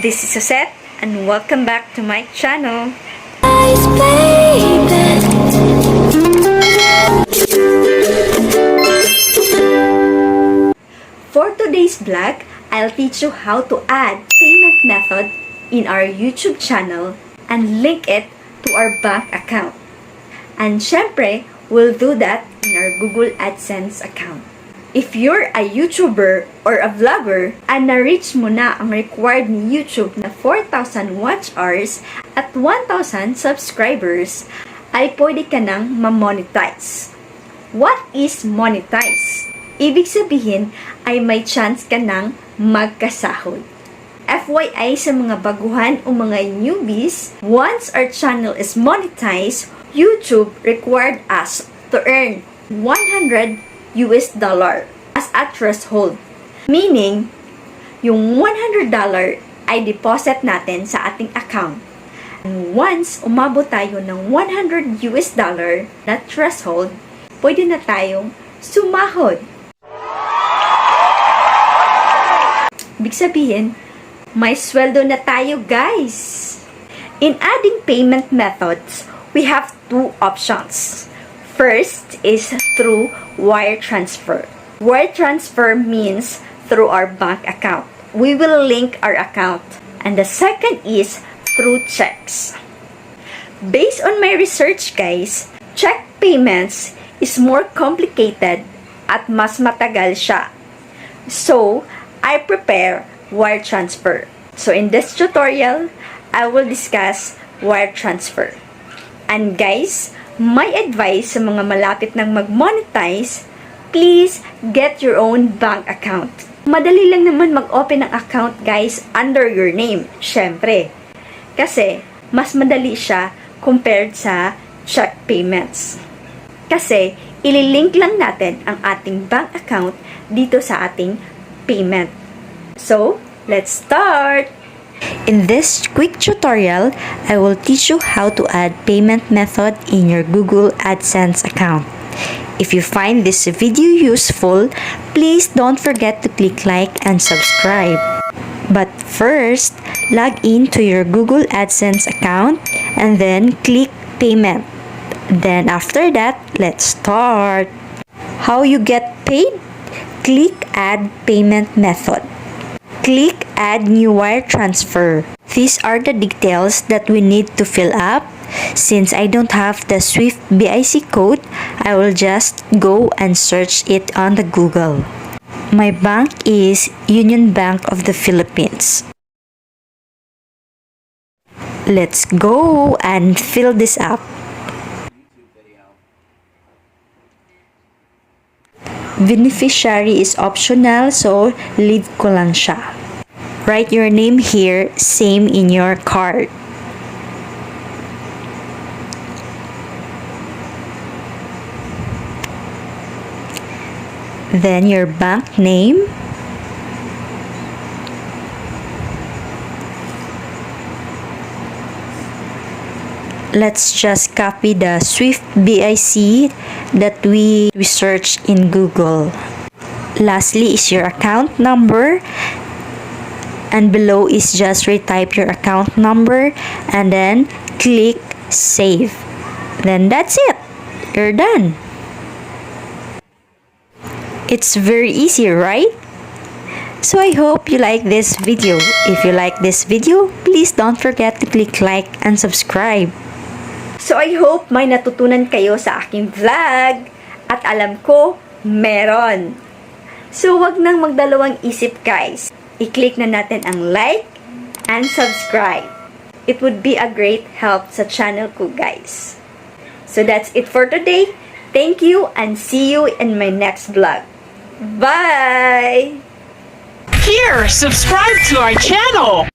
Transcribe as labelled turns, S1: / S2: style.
S1: This is Suzette and welcome back to my channel. For today's vlog, I'll teach you how to add payment method in our YouTube channel and link it to our bank account. And syempre, we'll do that in our Google AdSense account. If you're a YouTuber or a vlogger and na-reach mo na ang required ni YouTube na 4,000 watch hours at 1,000 subscribers, ay pwede ka nang ma-monetize. What is monetize? Ibig sabihin ay may chance ka nang magkasahod. FYI sa mga baguhan o mga newbies, once our channel is monetized, YouTube required us to earn $100 as a threshold. Meaning, yung $100 ay deposit natin sa ating account. And once umabot tayo ng $100 na threshold, pwede na tayong sumahod. Ibig sabihin, may sweldo na tayo, guys! In adding payment methods, we have two options. First is through wire transfer. Wire transfer means through our bank account. We will link our account. And the second is through checks. Based on my research, guys, check payments is more complicated at mas matagal siya. So, I prepare wire transfer. So, in this tutorial, I will discuss wire transfer. And guys, my advice sa mga malapit ng mag-monetize, please get your own bank account. Madali lang naman mag-open ng account, guys, under your name, syempre. Kasi, mas madali siya compared sa check payments. Kasi, ililink lang natin ang ating bank account dito sa ating payment. So, let's start! In this quick tutorial, I will teach you how to add payment method in your Google AdSense account. If you find this video useful, please don't forget to click like and subscribe. But first, log in to your Google AdSense account and then click payment. Then after that, let's start. How you get paid? Click add payment method. Click add new wire transfer. These are the details that we need to fill up. Since I don't have the Swift BIC code, I will just go and search it on the Google. My bank is Union Bank of the Philippines. Let's go and fill this up. Beneficiary is optional, so leave ko lang siya. Write your name here, same in your card. Then your bank name. Let's just copy the Swift BIC that we searched in Google. Lastly is your account number. And below is just retype your account number and then click save. Then that's it. You're done. It's very easy, right? So I hope you like this video. If you like this video, please don't forget to click like and subscribe. So I hope may natutunan kayo sa aking vlog at alam ko meron. So wag nang magdalawang isip, guys. I-click na natin ang like and subscribe. It would be a great help sa channel ko, guys. So that's it for today. Thank you and see you in my next vlog. Bye!
S2: Here, subscribe to our channel!